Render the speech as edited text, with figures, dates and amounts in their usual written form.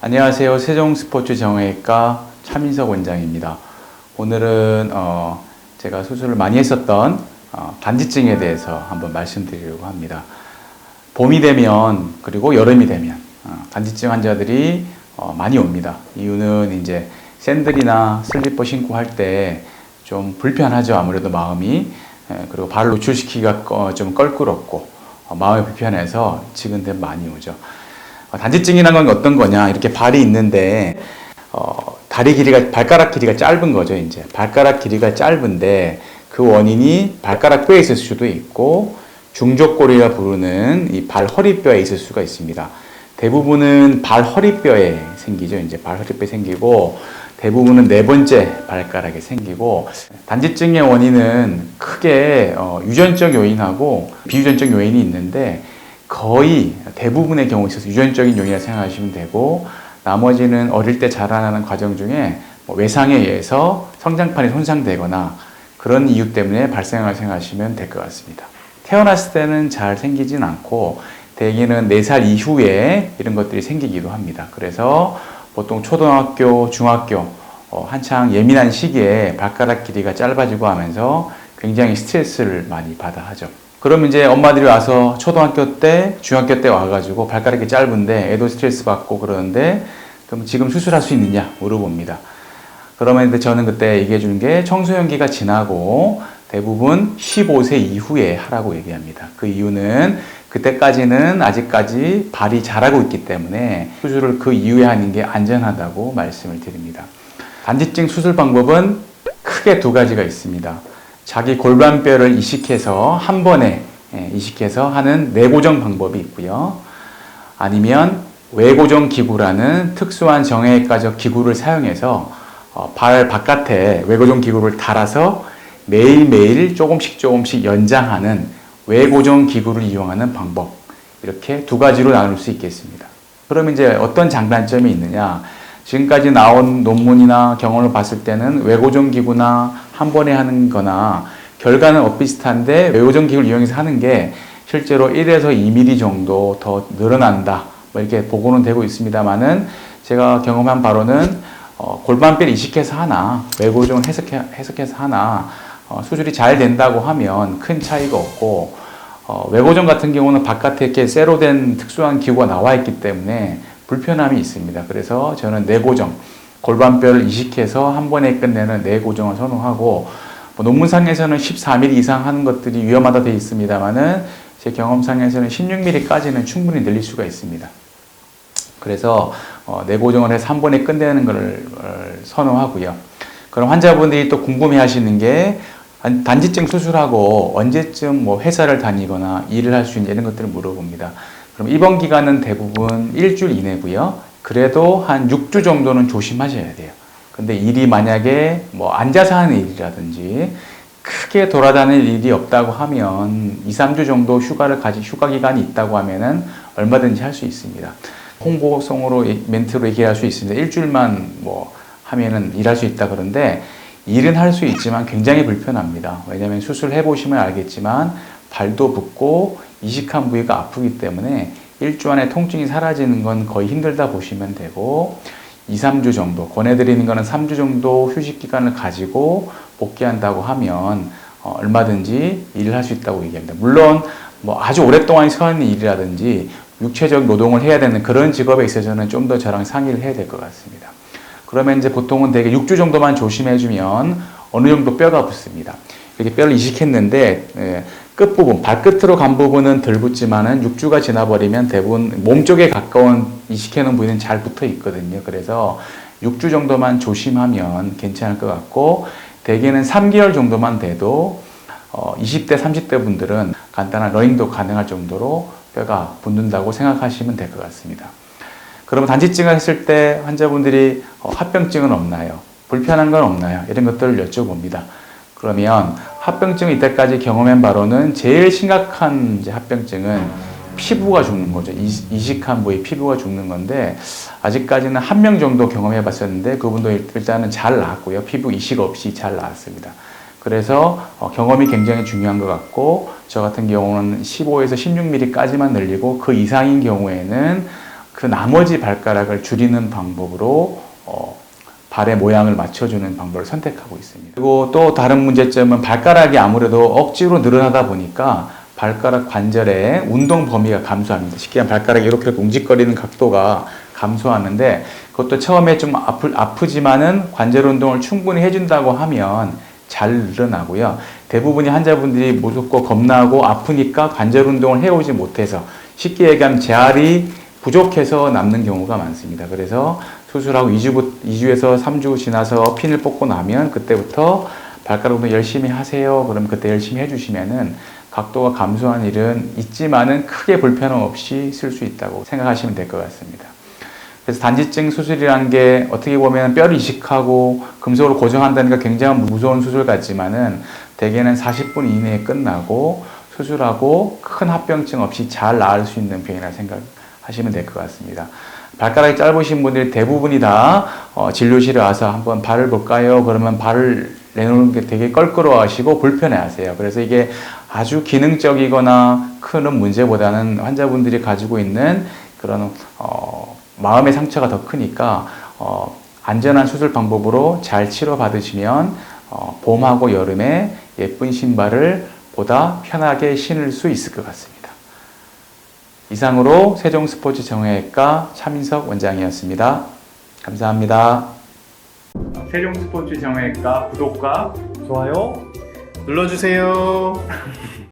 안녕하세요. 세종스포츠정형외과 차민석 원장입니다. 오늘은 제가 수술을 많이 했었던 단지증에 대해서 한번 말씀드리려고 합니다. 봄이 되면 그리고 여름이 되면 단지증 환자들이 많이 옵니다. 이유는 이제 샌들이나 슬리퍼 신고 할 때 좀 불편하죠. 아무래도 마음이. 그리고 발을 노출시키기가 좀 껄끄럽고 마음이 불편해서 지금 되면 많이 오죠. 단지증이라는 건 어떤 거냐? 이렇게 발이 있는데 발가락 길이가 짧은 거죠. 이제 발가락 길이가 짧은데 그 원인이 발가락 뼈에 있을 수도 있고 중족골이라 부르는 이 발 허리뼈에 있을 수가 있습니다. 대부분은 발 허리뼈에 생기죠. 이제 발 허리뼈에 생기고 대부분은 네 번째 발가락에 생기고, 단지증의 원인은 크게 유전적 요인하고 비유전적 요인이 있는데 거의 대부분의 경우에 있어서 유전적인 요인이라고 생각하시면 되고, 나머지는 어릴 때 자라나는 과정 중에 외상에 의해서 성장판이 손상되거나 그런 이유 때문에 발생한다고 생각하시면 될 것 같습니다. 태어났을 때는 잘 생기진 않고 대개는 4살 이후에 이런 것들이 생기기도 합니다. 그래서 보통 초등학교, 중학교 한창 예민한 시기에 발가락 길이가 짧아지고 하면서 굉장히 스트레스를 많이 받아 하죠. 그럼 이제 엄마들이 와서 초등학교 때, 중학교 때 와가지고 발가락이 짧은데 애도 스트레스 받고 그러는데 그럼 지금 수술할 수 있느냐 물어봅니다. 그러면 저는 그때 얘기해 주는 게 청소년기가 지나고 대부분 15세 이후에 하라고 얘기합니다. 그 이유는 그때까지는 아직까지 발이 자라고 있기 때문에 수술을 그 이후에 하는 게 안전하다고 말씀을 드립니다. 단지증 수술 방법은 크게 두 가지가 있습니다. 자기 골반뼈를 이식해서 한 번에 이식해서 하는 내고정 방법이 있고요. 아니면 외고정 기구라는 특수한 정형외과적 기구를 사용해서 발 바깥에 외고정 기구를 달아서 매일매일 조금씩 연장하는 외고정 기구를 이용하는 방법, 이렇게 두 가지로 나눌 수 있겠습니다. 그럼 이제 어떤 장단점이 있느냐? 지금까지 나온 논문이나 경험을 봤을 때는 외고정 기구나 한 번에 하는 거나 결과는 비슷한데 외고정 기구를 이용해서 하는 게 실제로 1에서 2mm 정도 더 늘어난다, 이렇게 보고는 되고 있습니다만은 제가 경험한 바로는 골반뼈를 이식해서 하나 외고정을 해석해서 하나 수술이 잘 된다고 하면 큰 차이가 없고, 외고정 같은 경우는 바깥에 이렇게 쇠로 된 특수한 기구가 나와 있기 때문에 불편함이 있습니다. 그래서 저는 내고정, 골반뼈를 이식해서 한 번에 끝내는 내고정을 선호하고, 논문상에서는 14mm 이상 하는 것들이 위험하다 되어 있습니다만은 제 경험상에서는 16mm까지는 충분히 늘릴 수가 있습니다. 그래서 내고정을 해서 한 번에 끝내는 것을 선호하고요. 그럼 환자분들이 또 궁금해 하시는 게 단지증 수술하고 언제쯤 회사를 다니거나 일을 할 수 있냐 이런 것들을 물어봅니다. 그럼 입원 기간은 대부분 일주일 이내고요. 그래도 한 6주 정도는 조심하셔야 돼요. 근데 일이 만약에 앉아서 하는 일이라든지 크게 돌아다닐 일이 없다고 하면 2, 3주 정도 휴가 기간이 있다고 하면은 얼마든지 할 수 있습니다. 홍보성으로 멘트로 얘기할 수 있습니다. 일주일만 하면은 일할 수 있다 그런데 일은 할 수 있지만 굉장히 불편합니다. 왜냐하면 수술해 보시면 알겠지만 발도 붓고 이식한 부위가 아프기 때문에 일주 안에 통증이 사라지는 건 거의 힘들다 보시면 되고, 2, 3주 정도, 권해드리는 거는 3주 정도 휴식 기간을 가지고 복귀한다고 하면 얼마든지 일을 할 수 있다고 얘기합니다. 물론 아주 오랫동안 서 있는 일이라든지 육체적 노동을 해야 되는 그런 직업에 있어서는 좀 더 저랑 상의를 해야 될 것 같습니다. 그러면 이제 보통은 대개 6주 정도만 조심해주면 어느 정도 뼈가 붙습니다. 이렇게 뼈를 이식했는데 끝부분, 발끝으로 간 부분은 덜 붙지만은 6주가 지나버리면 대부분 몸 쪽에 가까운 이식해놓은 부위는 잘 붙어 있거든요. 그래서 6주 정도만 조심하면 괜찮을 것 같고, 대개는 3개월 정도만 돼도 20대, 30대 분들은 간단한 러닝도 가능할 정도로 뼈가 붙는다고 생각하시면 될 것 같습니다. 그러면 단지증을 했을 때 환자분들이 합병증은 없나요? 불편한 건 없나요? 이런 것들을 여쭤봅니다. 그러면 합병증이 이때까지 경험한 바로는 제일 심각한 합병증은 피부가 죽는 거죠. 이식한 부위 피부가 죽는 건데 아직까지는 한 명 정도 경험해 봤었는데 그분도 일단은 잘 나았고요. 피부 이식 없이 잘 나았습니다. 그래서 경험이 굉장히 중요한 것 같고, 저 같은 경우는 15에서 16mm까지만 늘리고 그 이상인 경우에는 그 나머지 발가락을 줄이는 방법으로 발의 모양을 맞춰주는 방법을 선택하고 있습니다. 그리고 또 다른 문제점은 발가락이 아무래도 억지로 늘어나다 보니까 발가락 관절의 운동 범위가 감소합니다. 쉽게 하면 발가락이 이렇게 움직거리는 각도가 감소하는데, 그것도 처음에 좀 아프지만은 관절 운동을 충분히 해준다고 하면 잘 늘어나고요. 대부분의 환자분들이 무섭고 겁나고 아프니까 관절 운동을 해오지 못해서, 쉽게 얘기하면 재활이 부족해서 남는 경우가 많습니다. 그래서 수술하고 2주에서 3주 지나서 핀을 뽑고 나면 그때부터 발가락 운동 열심히 하세요. 그럼 그때 열심히 해주시면은 각도가 감소한 일은 있지만은 크게 불편함 없이 쓸 수 있다고 생각하시면 될 것 같습니다. 그래서 단지증 수술이라는 게 어떻게 보면 뼈를 이식하고 금속으로 고정한다는 게 굉장히 무서운 수술 같지만은 대개는 40분 이내에 끝나고 수술하고 큰 합병증 없이 잘 나을 수 있는 병이라 생각하시면 될 것 같습니다. 발가락이 짧으신 분들이 대부분이 다 진료실에 와서 한번 발을 볼까요? 그러면 발을 내놓는 게 되게 껄끄러워하시고 불편해하세요. 그래서 이게 아주 기능적이거나 큰 문제보다는 환자분들이 가지고 있는 그런 마음의 상처가 더 크니까 안전한 수술 방법으로 잘 치료받으시면 봄하고 여름에 예쁜 신발을 보다 편하게 신을 수 있을 것 같습니다. 이상으로 세종스포츠정형외과 차민석 원장이었습니다. 감사합니다. 세종스포츠정형외과 구독과 좋아요 눌러주세요.